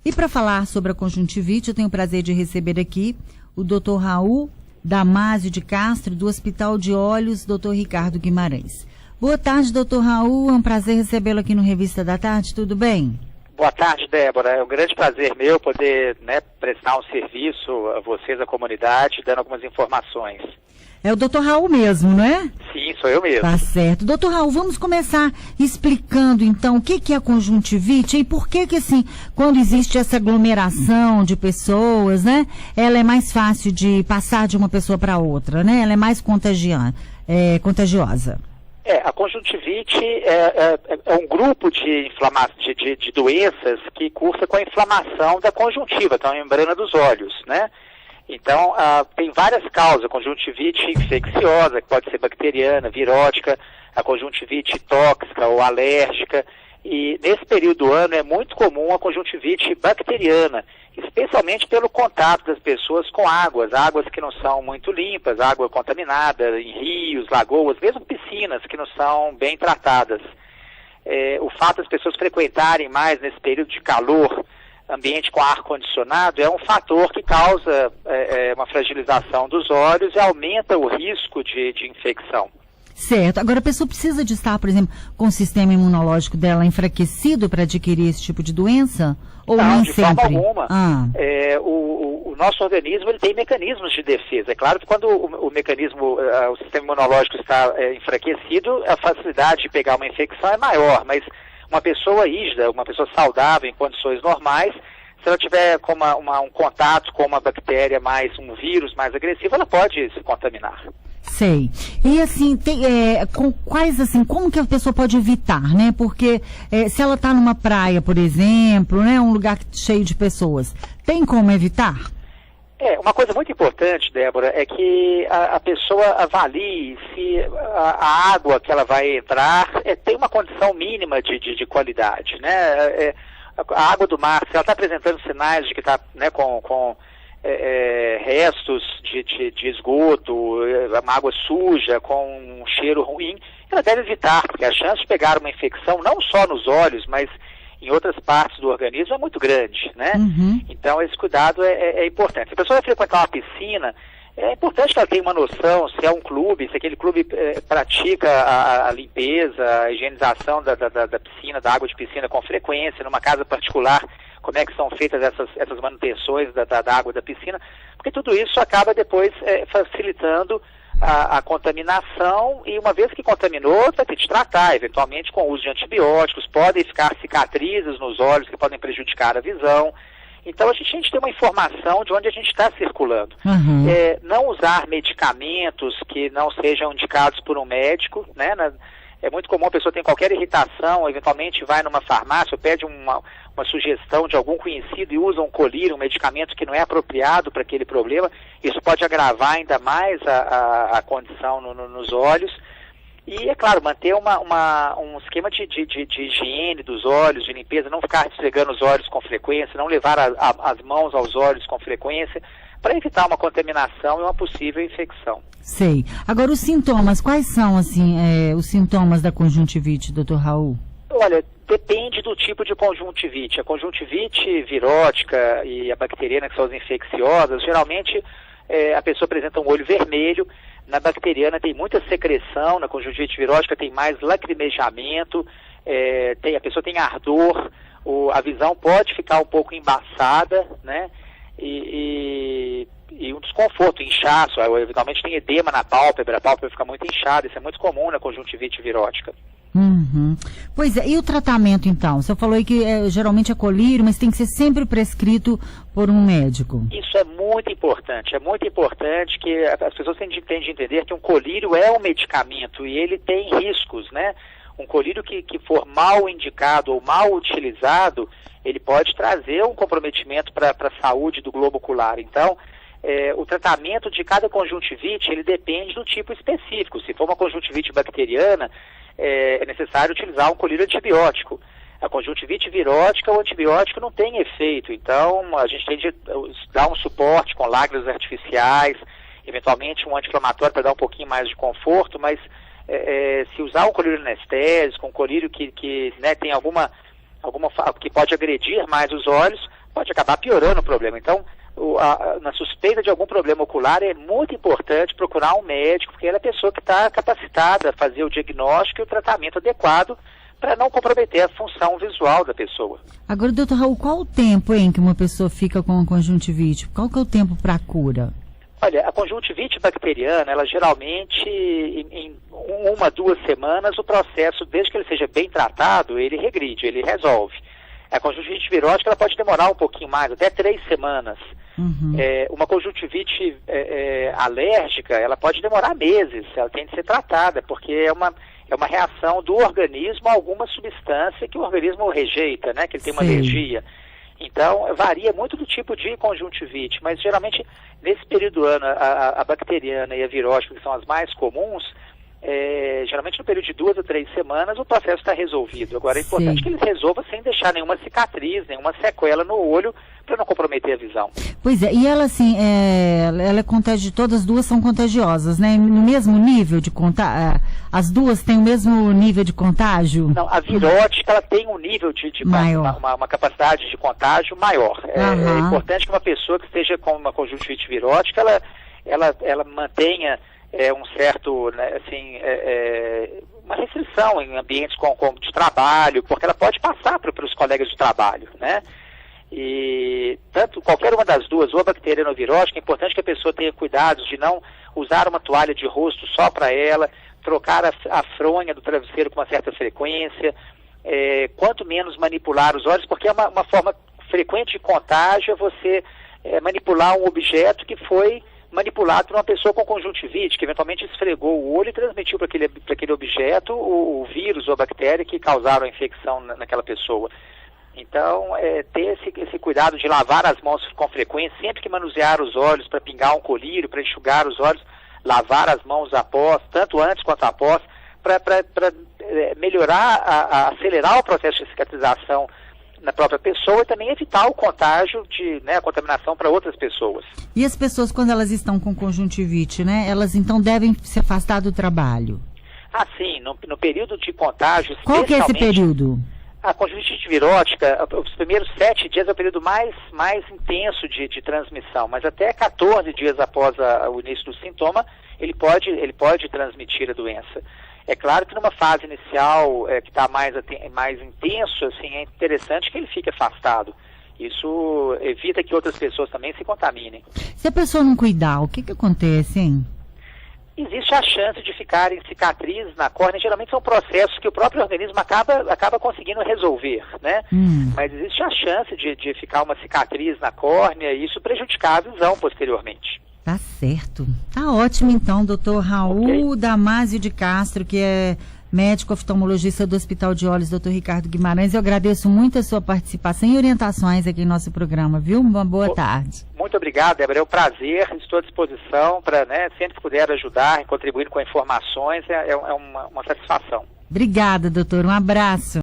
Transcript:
E para falar sobre a conjuntivite, eu tenho o prazer de receber aqui o Dr. Raul Damásio de Castro, do Hospital de Olhos, Dr. Ricardo Guimarães. Boa tarde, Dr. Raul, é um prazer recebê-lo aqui no Revista da Tarde, tudo bem? Boa tarde, Débora. É um grande prazer meu poder prestar um serviço a vocês, à comunidade, dando algumas informações. É o Dr. Raul mesmo, não é? Sim, sou eu mesmo. Tá certo. Dr. Raul, vamos começar explicando, então, o que é a conjuntivite e por que, assim, quando existe essa aglomeração de pessoas, né, ela é mais fácil de passar de uma pessoa para outra, né? Ela é mais contagiosa. A conjuntivite é um grupo de doenças que cursa com a inflamação da conjuntiva, então a membrana dos olhos, né? Então, tem várias causas, a conjuntivite infecciosa, que pode ser bacteriana, virótica, a conjuntivite tóxica ou alérgica, e nesse período do ano é muito comum a conjuntivite bacteriana, especialmente pelo contato das pessoas com águas que não são muito limpas, água contaminada em rios, lagoas, mesmo piscinas que não são bem tratadas. O fato das pessoas frequentarem mais nesse período de calor, ambiente com ar-condicionado, é um fator que causa uma fragilização dos olhos e aumenta o risco de infecção. Certo. Agora, a pessoa precisa de estar, por exemplo, com o sistema imunológico dela enfraquecido para adquirir esse tipo de doença? Ou não, nem de sempre? forma alguma. O nosso organismo ele tem mecanismos de defesa. É claro que quando o sistema imunológico está enfraquecido, a facilidade de pegar uma infecção é maior, mas uma pessoa rígida, uma pessoa saudável em condições normais, se ela tiver um contato com uma bactéria um vírus mais agressivo, ela pode se contaminar. Sei. E assim, como que a pessoa pode evitar, né? Porque se ela está numa praia, por exemplo, né, um lugar cheio de pessoas, tem como evitar? Uma coisa muito importante, Débora, é que a pessoa avalie se a água que ela vai entrar tem uma condição mínima de qualidade, né? A água do mar, se ela está apresentando sinais de que está com restos de esgoto, uma água suja, com um cheiro ruim, ela deve evitar, porque a chance de pegar uma infecção, não só nos olhos, mas em outras partes do organismo, é muito grande, né? Uhum. Então, esse cuidado é importante. Se a pessoa vai frequentar uma piscina, é importante que ela tenha uma noção se é um clube, se aquele clube pratica a limpeza, a higienização da piscina, da água de piscina com frequência, numa casa particular, como é que são feitas essas manutenções da água da piscina, porque tudo isso acaba depois facilitando a contaminação, e uma vez que contaminou, vai ter que tratar, eventualmente com o uso de antibióticos, podem ficar cicatrizes nos olhos que podem prejudicar a visão. Então a gente tem uma informação de onde a gente está circulando. Uhum. Não usar medicamentos que não sejam indicados por um médico, né? É muito comum a pessoa ter qualquer irritação, eventualmente vai numa farmácia, pede uma sugestão de algum conhecido e usa um colírio, um medicamento que não é apropriado para aquele problema. Isso pode agravar ainda mais a condição nos olhos. E, é claro, manter um esquema de higiene dos olhos, de limpeza, não ficar esfregando os olhos com frequência, não levar as mãos aos olhos com frequência, para evitar uma contaminação e uma possível infecção. Sei. Agora, os sintomas, quais são, assim, os sintomas da conjuntivite, Dr. Raul? Olha, depende do tipo de conjuntivite. A conjuntivite virótica e a bacteriana, que são as infecciosas, geralmente a pessoa apresenta um olho vermelho. Na bacteriana tem muita secreção, na conjuntivite virótica tem mais lacrimejamento, a pessoa tem ardor, a visão pode ficar um pouco embaçada, né? E um desconforto, inchaço, eventualmente tem edema na pálpebra, a pálpebra fica muito inchada, isso é muito comum na conjuntivite virótica. Uhum. Pois é, e o tratamento então? Você falou aí que geralmente é colírio, mas tem que ser sempre prescrito por um médico. Isso é muito importante que as pessoas têm de entender que um colírio é um medicamento e ele tem riscos, né? Um colírio que for mal indicado ou mal utilizado, ele pode trazer um comprometimento para a saúde do globo ocular. Então, o tratamento de cada conjuntivite, ele depende do tipo específico. Se for uma conjuntivite bacteriana, é necessário utilizar um colírio antibiótico. A conjuntivite virótica, o antibiótico não tem efeito, então a gente tem de dar um suporte com lágrimas artificiais, eventualmente um anti-inflamatório para dar um pouquinho mais de conforto, mas se usar um colírio anestésico, um colírio que tem alguma que pode agredir mais os olhos, pode acabar piorando o problema. Então, na suspeita de algum problema ocular, é muito importante procurar um médico, porque ele é a pessoa que está capacitada a fazer o diagnóstico e o tratamento adequado para não comprometer a função visual da pessoa. Agora, doutor Raul, qual o tempo em que uma pessoa fica com a conjuntivite? Qual que é o tempo para a cura? Olha, a conjuntivite bacteriana, ela geralmente, em 1 a 2 semanas, o processo, desde que ele seja bem tratado, ele regride, ele resolve. A conjuntivite virótica, ela pode demorar um pouquinho mais, até 3 semanas. Uhum. Uma conjuntivite alérgica, ela pode demorar meses, ela tem de ser tratada, porque é uma reação do organismo a alguma substância que o organismo rejeita, né, que ele tem uma alergia. Então, varia muito do tipo de conjuntivite, mas geralmente, nesse período do ano, a bacteriana e a virótica, que são as mais comuns, geralmente no período de 2 a 3 semanas o processo está resolvido. Agora é importante que ele resolva sem deixar nenhuma cicatriz, nenhuma sequela no olho, para não comprometer a visão. Pois é, e ela assim, ela é contagiosa, todas as duas são contagiosas, né? No mesmo nível de contágio? As duas têm o mesmo nível de contágio? Não, a virótica, ela tem um nível de maior. Uma capacidade de contágio maior. É importante que uma pessoa que esteja com uma conjuntivite virótica, ela mantenha um certo, né, assim, uma restrição em ambientes de trabalho, porque ela pode passar para os colegas de trabalho, né? E tanto qualquer uma das duas, ou a bacteriana ou a virótica, é importante que a pessoa tenha cuidados de não usar uma toalha de rosto só para ela, trocar a fronha do travesseiro com uma certa frequência, quanto menos manipular os olhos, porque é uma forma frequente de contágio, é você manipular um objeto que foi manipulado por uma pessoa com conjuntivite, que eventualmente esfregou o olho e transmitiu para aquele objeto o vírus ou a bactéria que causaram a infecção naquela pessoa. Então, ter esse cuidado de lavar as mãos com frequência, sempre que manusear os olhos para pingar um colírio, para enxugar os olhos, lavar as mãos após, tanto antes quanto após, para melhorar, acelerar o processo de cicatrização na própria pessoa e também evitar o contágio a contaminação para outras pessoas. E as pessoas, quando elas estão com conjuntivite, né, elas então devem se afastar do trabalho? Sim, no período de contágio... Qual que é esse período? A conjuntivite virótica, os primeiros 7 dias é o período mais intenso de transmissão, mas até 14 dias após o início do sintoma, ele pode transmitir a doença. É claro que numa fase inicial que está mais intenso, assim, é interessante que ele fique afastado. Isso evita que outras pessoas também se contaminem. Se a pessoa não cuidar, o que acontece, hein? Existe a chance de ficarem cicatrizes na córnea, geralmente são processos que o próprio organismo acaba conseguindo resolver, né? Mas existe a chance de ficar uma cicatriz na córnea e isso prejudicar a visão posteriormente. Tá certo. Tá ótimo então, doutor Raul Damasio de Castro, que é médico oftalmologista do Hospital de Olhos, doutor Ricardo Guimarães. Eu agradeço muito a sua participação e orientações aqui em nosso programa, viu? Uma boa tarde. Muito obrigado, Débora. É um prazer, estou à disposição para, sempre que puder ajudar, contribuir com informações, é uma satisfação. Obrigada, doutor. Um abraço.